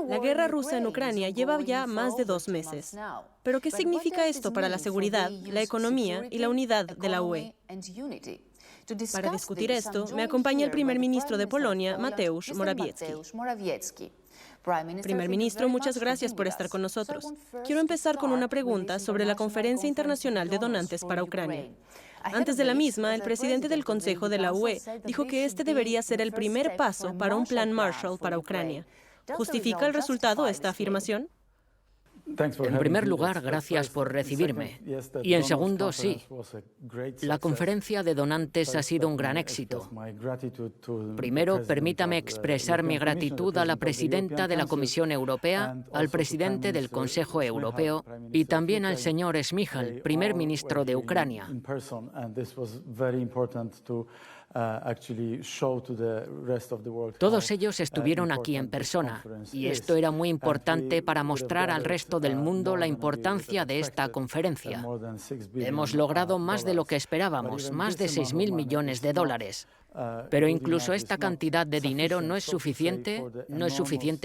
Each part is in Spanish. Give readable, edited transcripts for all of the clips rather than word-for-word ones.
La guerra rusa en Ucrania lleva ya más de 2 meses. Pero ¿qué significa esto para la seguridad, la economía y la unidad de la UE? Para discutir esto, me acompaña el primer ministro de Polonia, Mateusz Morawiecki. Primer ministro, muchas gracias por estar con nosotros. Quiero empezar con una pregunta sobre la Conferencia Internacional de Donantes para Ucrania. Antes de la misma, el presidente del Consejo de la UE dijo que este debería ser el primer paso para un plan Marshall para Ucrania. ¿Justifica el resultado esta afirmación? En primer lugar, gracias por recibirme. Y en segundo, sí. La conferencia de donantes ha sido un gran éxito. Primero, permítame expresar mi gratitud a la presidenta de la Comisión Europea, al presidente del Consejo Europeo y también al señor Šmyhal, primer ministro de Ucrania. Todos ellos estuvieron aquí en persona, y esto era muy importante para mostrar al resto del mundo la importancia de esta conferencia. Hemos logrado más de lo que esperábamos, más de 6.000 millones de dólares. Pero incluso esta cantidad de dinero no es suficiente,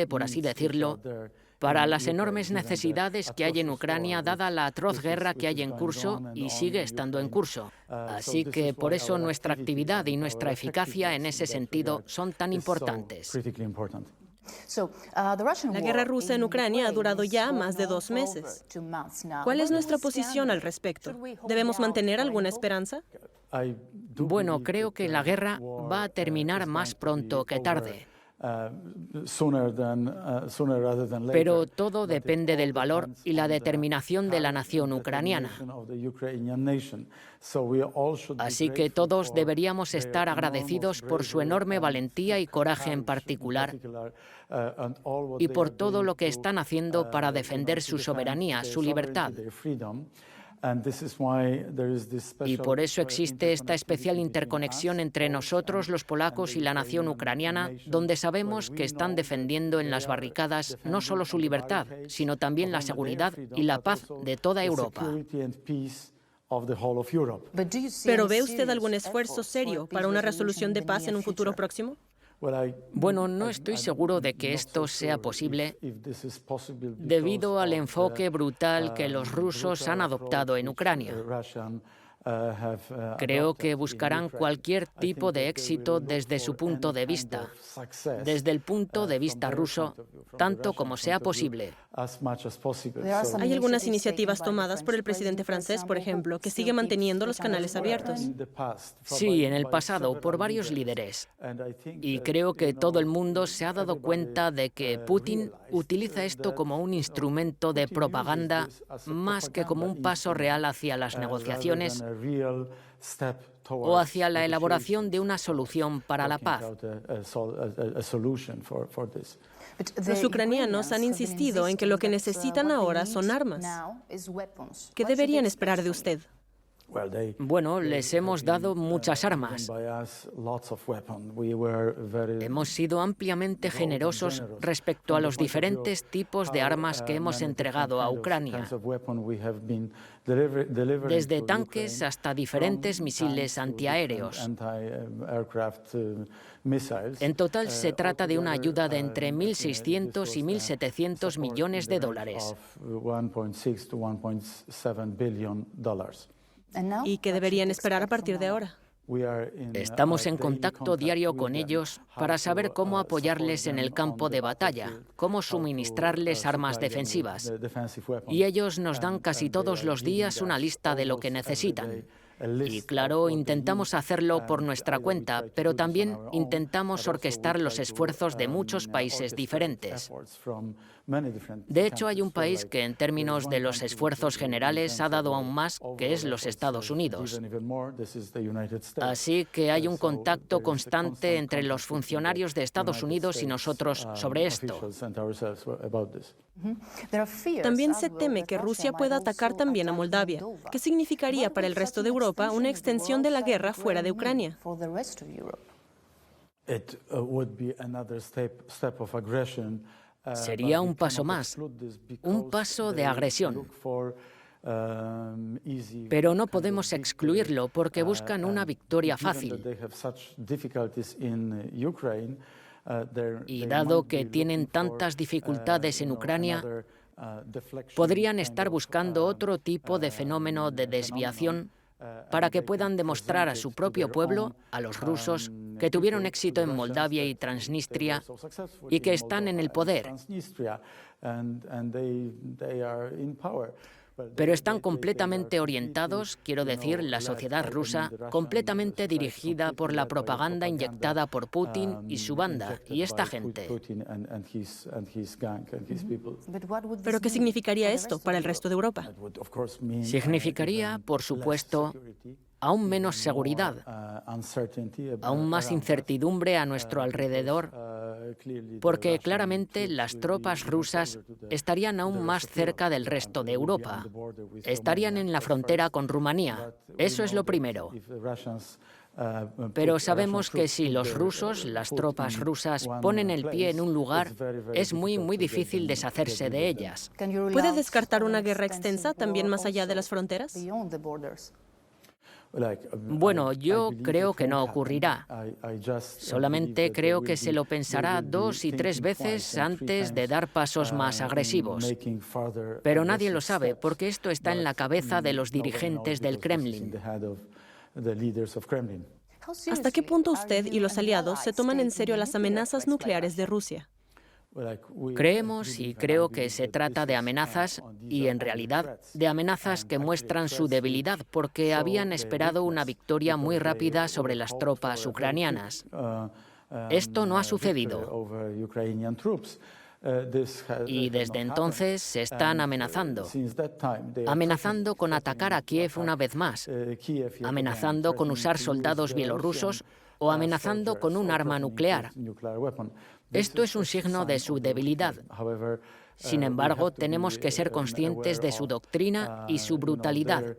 por así decirlo, para las enormes necesidades que hay en Ucrania, dada la atroz guerra que hay en curso y sigue estando en curso. Así que por eso nuestra actividad y nuestra eficacia en ese sentido son tan importantes. La guerra rusa en Ucrania ha durado ya más de 2 meses. ¿Cuál es nuestra posición al respecto? ¿Debemos mantener alguna esperanza? Bueno, creo que la guerra va a terminar más pronto que tarde. Pero todo depende del valor y la determinación de la nación ucraniana. Así que todos deberíamos estar agradecidos por su enorme valentía y coraje en particular, y por todo lo que están haciendo para defender su soberanía, su libertad. Y por eso existe esta especial interconexión entre nosotros, los polacos, y la nación ucraniana, donde sabemos que están defendiendo en las barricadas no solo su libertad, sino también la seguridad y la paz de toda Europa. ¿Pero ve usted algún esfuerzo serio para una resolución de paz en un futuro próximo? Bueno, no estoy seguro de que esto sea posible debido al enfoque brutal que los rusos han adoptado en Ucrania. Creo que buscarán cualquier tipo de éxito desde su punto de vista, desde el punto de vista ruso, tanto como sea posible. Hay algunas iniciativas tomadas por el presidente francés, por ejemplo, que sigue manteniendo los canales abiertos. Sí, en el pasado, por varios líderes. Y creo que todo el mundo se ha dado cuenta de que Putin utiliza esto como un instrumento de propaganda más que como un paso real hacia las negociaciones o hacia la elaboración de una solución para la paz. Los ucranianos han insistido en que lo que necesitan ahora son armas. ¿Qué deberían esperar de usted? Bueno, les hemos dado muchas armas. Hemos sido ampliamente generosos respecto a los diferentes tipos de armas que hemos entregado a Ucrania, desde tanques hasta diferentes misiles antiaéreos. En total se trata de una ayuda de entre 1.600 y 1.700 millones de dólares. ¿Y qué deberían esperar a partir de ahora? Estamos en contacto diario con ellos para saber cómo apoyarles en el campo de batalla, cómo suministrarles armas defensivas. Y ellos nos dan casi todos los días una lista de lo que necesitan. Y claro, intentamos hacerlo por nuestra cuenta, pero también intentamos orquestar los esfuerzos de muchos países diferentes. De hecho, hay un país que en términos de los esfuerzos generales ha dado aún más, que es los Estados Unidos. Así que hay un contacto constante entre los funcionarios de Estados Unidos y nosotros sobre esto. También se teme que Rusia pueda atacar también a Moldavia. ¿Qué significaría para el resto de Europa una extensión de la guerra fuera de Ucrania? Sería un paso más, un paso de agresión. Pero no podemos excluirlo porque buscan una victoria fácil. Y dado que tienen tantas dificultades en Ucrania, podrían estar buscando otro tipo de fenómeno de desviación para que puedan demostrar a su propio pueblo, a los rusos, que tuvieron éxito en Moldavia y Transnistria y que están en el poder. Pero están completamente orientados, quiero decir, la sociedad rusa, completamente dirigida por la propaganda inyectada por Putin y su banda, y esta gente. ¿Pero qué significaría esto para el resto de Europa? Significaría, por supuesto, aún menos seguridad, aún más incertidumbre a nuestro alrededor, porque claramente las tropas rusas estarían aún más cerca del resto de Europa. Estarían en la frontera con Rumanía. Eso es lo primero. Pero sabemos que si los rusos, las tropas rusas, ponen el pie en un lugar, es muy difícil deshacerse de ellas. ¿Puede descartar una guerra extensa también más allá de las fronteras? Bueno, yo creo que no ocurrirá. Solamente creo que se lo pensará 2 y 3 veces antes de dar pasos más agresivos. Pero nadie lo sabe, porque esto está en la cabeza de los dirigentes del Kremlin. ¿Hasta qué punto usted y los aliados se toman en serio las amenazas nucleares de Rusia? Creemos y creo que se trata de amenazas y, en realidad, de amenazas que muestran su debilidad porque habían esperado una victoria muy rápida sobre las tropas ucranianas. Esto no ha sucedido. Y desde entonces se están amenazando. Amenazando con atacar a Kiev una vez más. Amenazando con usar soldados bielorrusos o amenazando con un arma nuclear. Esto es un signo de su debilidad. Sin embargo, tenemos que ser conscientes de su doctrina y su brutalidad.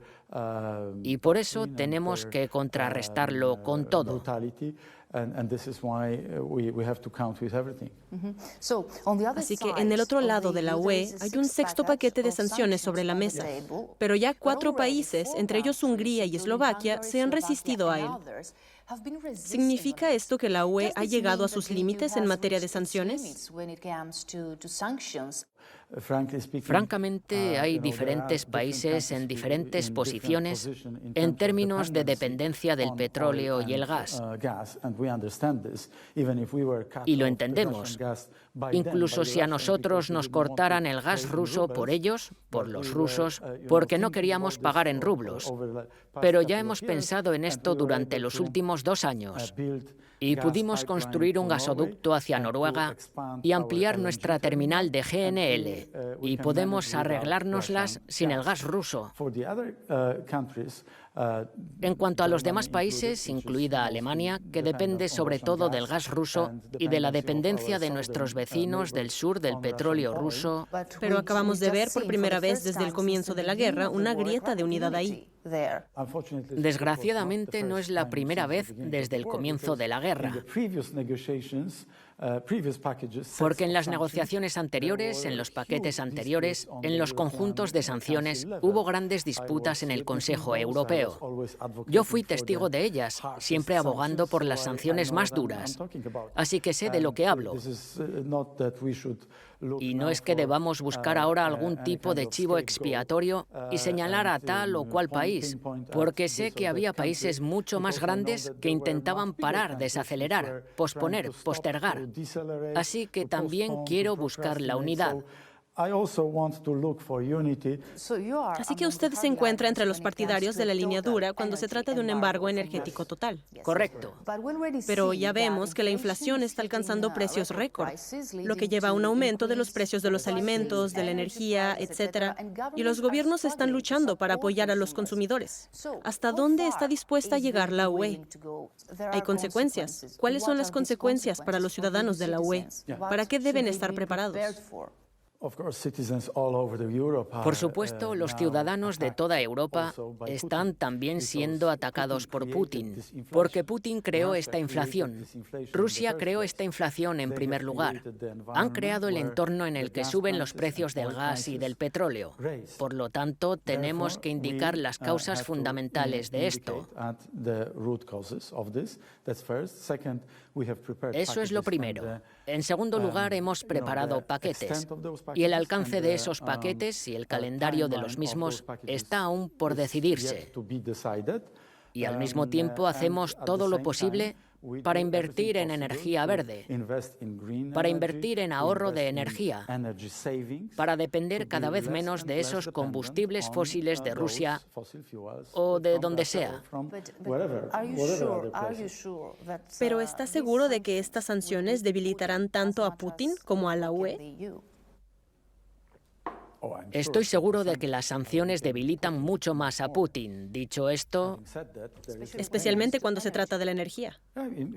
Y por eso tenemos que contrarrestarlo con todo. Así que en el otro lado de la UE hay un sexto paquete de sanciones sobre la mesa, pero ya 4 países, entre ellos Hungría y Eslovaquia, se han resistido a él. ¿Significa esto que la UE ha llegado a sus límites en materia de sanciones? Francamente, hay diferentes países en diferentes posiciones en términos de dependencia del petróleo y el gas. Y lo entendemos. Incluso si a nosotros nos cortaran el gas ruso por ellos, por los rusos, porque no queríamos pagar en rublos. Pero ya hemos pensado en esto durante los últimos 2 años. Y pudimos construir un gasoducto hacia Noruega y ampliar nuestra terminal de GNL. Y podemos arreglárnoslas sin el gas ruso. En cuanto a los demás países, incluida Alemania, que depende sobre todo del gas ruso y de la dependencia de nuestros vecinos del sur del petróleo ruso. Pero acabamos de ver por primera vez desde el comienzo de la guerra una grieta de unidad ahí. Desgraciadamente no es la primera vez desde el comienzo de la guerra. Porque en las negociaciones anteriores, en los paquetes anteriores, en los conjuntos de sanciones, hubo grandes disputas en el Consejo Europeo. Yo fui testigo de ellas, siempre abogando por las sanciones más duras. Así que sé de lo que hablo. Y no es que debamos buscar ahora algún tipo de chivo expiatorio y señalar a tal o cual país, porque sé que había países mucho más grandes que intentaban parar, desacelerar, posponer, postergar. Así que también quiero buscar la unidad. Así que usted se encuentra entre los partidarios de la línea dura cuando se trata de un embargo energético total. Correcto. Pero ya vemos que la inflación está alcanzando precios récord, lo que lleva a un aumento de los precios de los alimentos, de la energía, etc. Y los gobiernos están luchando para apoyar a los consumidores. ¿Hasta dónde está dispuesta a llegar la UE? Hay consecuencias. ¿Cuáles son las consecuencias para los ciudadanos de la UE? ¿Para qué deben estar preparados? Por supuesto, los ciudadanos de toda Europa están también siendo atacados por Putin, porque Putin creó esta inflación. Rusia creó esta inflación en primer lugar. Han creado el entorno en el que suben los precios del gas y del petróleo. Por lo tanto, tenemos que indicar las causas fundamentales de esto. Eso es lo primero. En segundo lugar, hemos preparado paquetes. Y el alcance de esos paquetes y el calendario de los mismos está aún por decidirse. Y al mismo tiempo hacemos todo lo posible para invertir en energía verde, para invertir en ahorro de energía, para depender cada vez menos de esos combustibles fósiles de Rusia o de donde sea. Pero ¿está seguro de que estas sanciones debilitarán tanto a Putin como a la UE? Estoy seguro de que las sanciones debilitan mucho más a Putin. Dicho esto, Especialmente cuando se trata de la energía.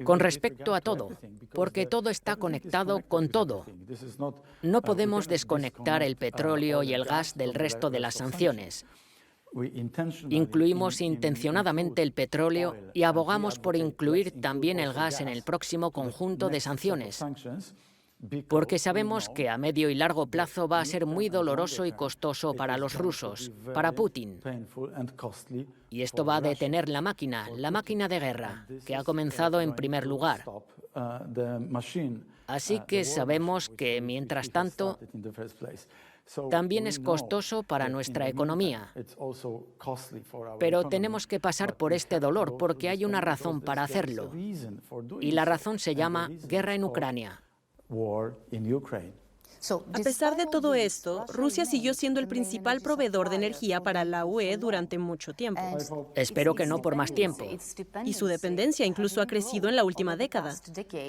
con respecto a todo, porque todo está conectado con todo. No podemos desconectar el petróleo y el gas del resto de las sanciones. Incluimos intencionadamente el petróleo y abogamos por incluir también el gas en el próximo conjunto de sanciones, porque sabemos que a medio y largo plazo va a ser muy doloroso y costoso para los rusos, para Putin. Y esto va a detener la máquina de guerra, que ha comenzado en primer lugar. Así que sabemos que, mientras tanto, también es costoso para nuestra economía. Pero tenemos que pasar por este dolor porque hay una razón para hacerlo. Y la razón se llama guerra en Ucrania. A pesar de todo esto, Rusia siguió siendo el principal proveedor de energía para la UE durante mucho tiempo. Espero que no por más tiempo. Y su dependencia incluso ha crecido en la última década,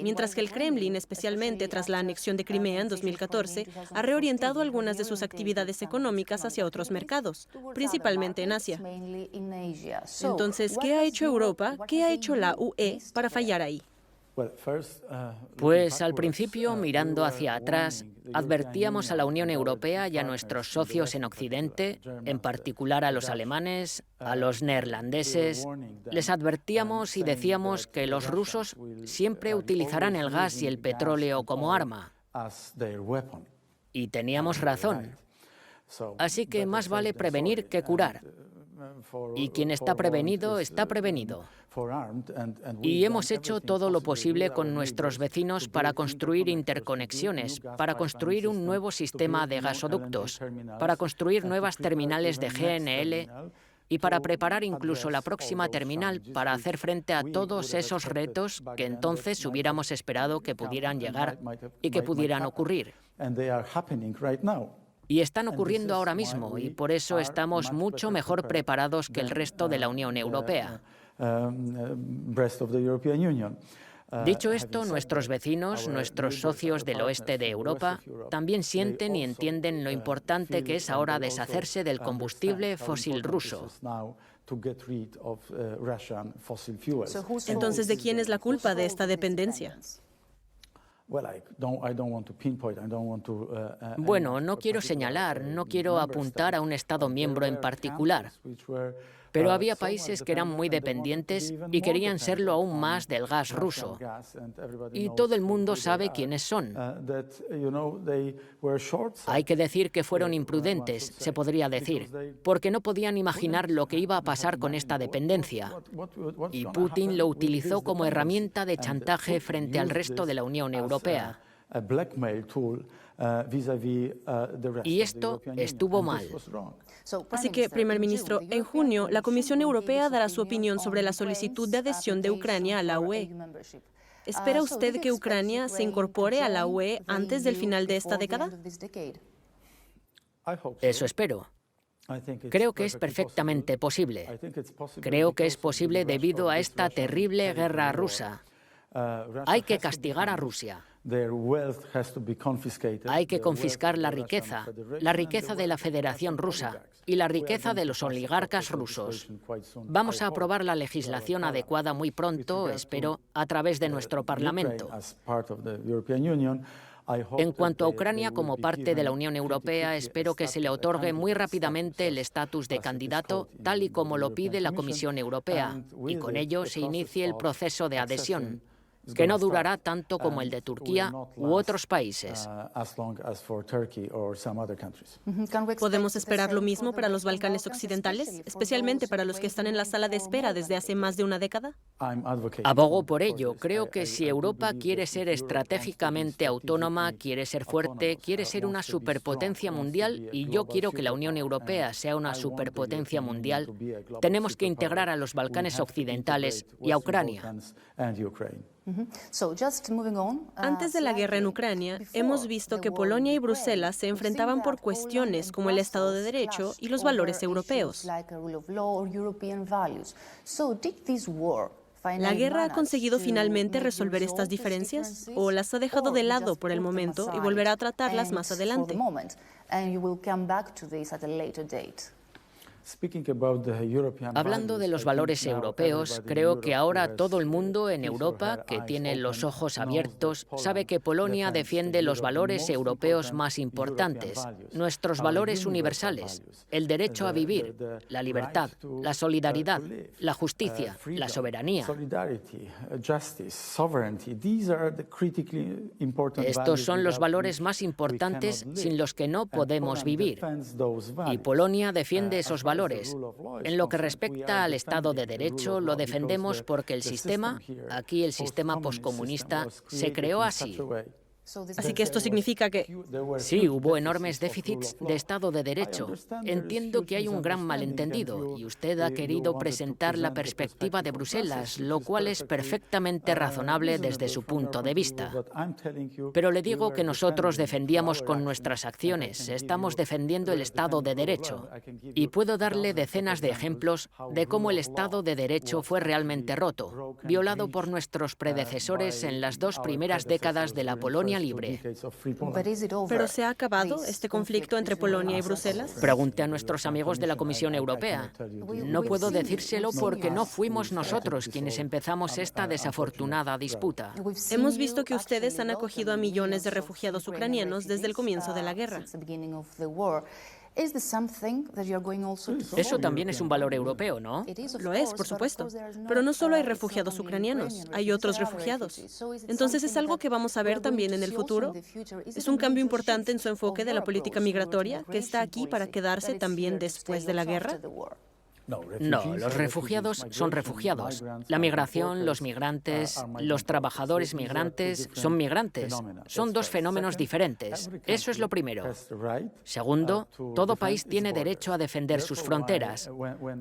mientras que el Kremlin, especialmente tras la anexión de Crimea en 2014, ha reorientado algunas de sus actividades económicas hacia otros mercados, principalmente en Asia. Entonces, ¿qué ha hecho Europa? ¿Qué ha hecho la UE para fallar ahí? Pues al principio, mirando hacia atrás, advertíamos a la Unión Europea y a nuestros socios en Occidente, en particular a los alemanes, a los neerlandeses, les advertíamos y decíamos que los rusos siempre utilizarán el gas y el petróleo como arma. Y teníamos razón. Así que más vale prevenir que curar. Y quien está prevenido, está prevenido. Y hemos hecho todo lo posible con nuestros vecinos para construir interconexiones, para construir un nuevo sistema de gasoductos, para construir nuevas terminales de GNL y para preparar incluso la próxima terminal para hacer frente a todos esos retos que entonces hubiéramos esperado que pudieran llegar y que pudieran ocurrir. Y están ocurriendo ahora mismo, y por eso estamos mucho mejor preparados que el resto de la Unión Europea. Dicho esto, nuestros vecinos, nuestros socios del oeste de Europa, también sienten y entienden lo importante que es ahora deshacerse del combustible fósil ruso. Entonces, ¿de quién es la culpa de esta dependencia? Bueno, no quiero señalar, no quiero apuntar a un Estado miembro en particular, pero había países que eran muy dependientes y querían serlo aún más del gas ruso. Y todo el mundo sabe quiénes son. Hay que decir que fueron imprudentes, se podría decir, porque no podían imaginar lo que iba a pasar con esta dependencia. Y Putin lo utilizó como herramienta de chantaje frente al resto de la Unión Europea. Y esto estuvo mal. Así que, primer ministro, en junio, la Comisión Europea dará su opinión sobre la solicitud de adhesión de Ucrania a la UE. ¿Espera usted que Ucrania se incorpore a la UE antes del final de esta década? Eso espero. Creo que es perfectamente posible. Creo que es posible debido a esta terrible guerra rusa. Hay que castigar a Rusia. Hay que confiscar la riqueza de la Federación Rusa y la riqueza de los oligarcas rusos. Vamos a aprobar la legislación adecuada muy pronto, espero, a través de nuestro Parlamento. En cuanto a Ucrania, como parte de la Unión Europea, espero que se le otorgue muy rápidamente el estatus de candidato, tal y como lo pide la Comisión Europea, y con ello se inicie el proceso de adhesión. que no durará tanto como el de Turquía u otros países. ¿Podemos esperar lo mismo para los Balcanes occidentales, especialmente para los que están en la sala de espera desde hace más de una década? Abogo por ello. Creo que si Europa quiere ser estratégicamente autónoma, quiere ser fuerte, quiere ser una superpotencia mundial, y yo quiero que la Unión Europea sea una superpotencia mundial, tenemos que integrar a los Balcanes occidentales y a Ucrania. Antes de la guerra en Ucrania, hemos visto que Polonia y Bruselas se enfrentaban por cuestiones como el Estado de Derecho y los valores europeos. ¿La guerra ha conseguido finalmente resolver estas diferencias o las ha dejado de lado por el momento y volverá a tratarlas más adelante? Hablando de los valores europeos, creo que ahora todo el mundo en Europa, que tiene los ojos abiertos, sabe que Polonia defiende los valores europeos más importantes, nuestros valores universales, el derecho a vivir, la libertad, la solidaridad, la justicia, la soberanía. Estos son los valores más importantes sin los que no podemos vivir. Y Polonia defiende esos valores. En lo que respecta al Estado de Derecho, lo defendemos porque el sistema, aquí el sistema poscomunista, se creó así. Así que esto significa que... Sí, hubo enormes déficits de Estado de Derecho. Entiendo que hay un gran malentendido y usted ha querido presentar la perspectiva de Bruselas, lo cual es perfectamente razonable desde su punto de vista. Pero le digo que nosotros defendíamos con nuestras acciones, estamos defendiendo el Estado de Derecho. Y puedo darle decenas de ejemplos de cómo el Estado de Derecho fue realmente roto, violado por nuestros predecesores en las 2 primeras décadas de la Polonia libre. ¿Pero se ha acabado este conflicto entre Polonia y Bruselas? Pregunte a nuestros amigos de la Comisión Europea. No puedo decírselo porque no fuimos nosotros quienes empezamos esta desafortunada disputa. Hemos visto que ustedes han acogido a millones de refugiados ucranianos desde el comienzo de la guerra. Eso también es un valor europeo, ¿no? Lo es, por supuesto. Pero no solo hay refugiados ucranianos, hay otros refugiados. Entonces, ¿es algo que vamos a ver también en el futuro? ¿Es un cambio importante en su enfoque de la política migratoria que está aquí para quedarse también después de la guerra? No, los refugiados son refugiados. La migración, los migrantes, los trabajadores migrantes son migrantes. Son 2 fenómenos diferentes. Eso es lo primero. Segundo, todo país tiene derecho a defender sus fronteras.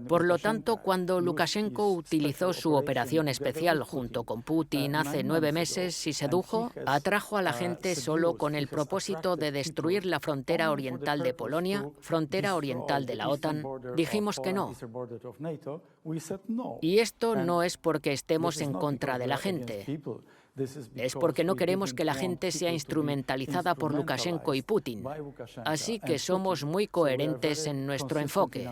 Por lo tanto, cuando Lukashenko utilizó su operación especial junto con Putin hace 9 meses y sedujo, atrajo a la gente solo con el propósito de destruir la frontera oriental de Polonia, frontera oriental de la OTAN, dijimos que no. Y esto no es porque estemos en contra de la gente. Es porque no queremos que la gente sea instrumentalizada por Lukashenko y Putin. Así que somos muy coherentes en nuestro enfoque.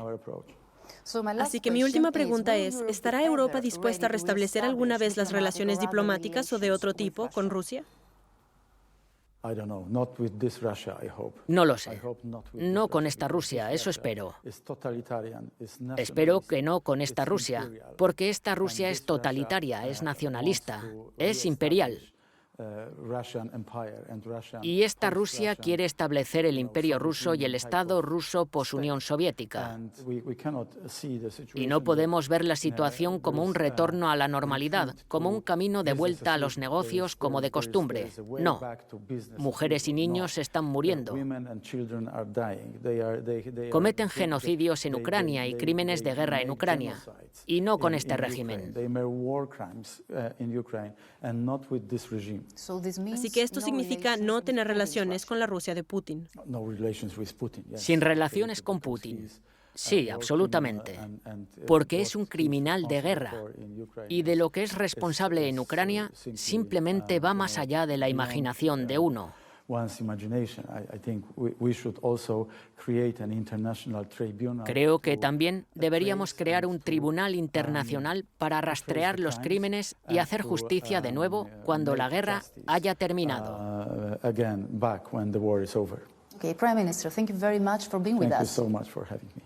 Así que mi última pregunta es, ¿estará Europa dispuesta a restablecer alguna vez las relaciones diplomáticas o de otro tipo con Rusia? No lo sé. No con esta Rusia, eso espero. Espero que no con esta Rusia, porque esta Rusia es totalitaria, es nacionalista, es imperial. Y esta Rusia quiere establecer el imperio ruso y el Estado ruso post-Unión Soviética. Y no podemos ver la situación como un retorno a la normalidad, como un camino de vuelta a los negocios como de costumbre. No. Mujeres y niños están muriendo. Cometen genocidios en Ucrania y crímenes de guerra en Ucrania. Y no con este régimen. Así que esto significa no tener relaciones con la Rusia de Putin. Sin relaciones con Putin. Sí, absolutamente. Porque es un criminal de guerra. Y de lo que es responsable en Ucrania simplemente va más allá de la imaginación de uno. Creo que también deberíamos crear un tribunal internacional para rastrear los crímenes y hacer justicia de nuevo cuando la guerra haya terminado. Okay, Prime Minister, thank you very much for being with us. Thank you so much for having me.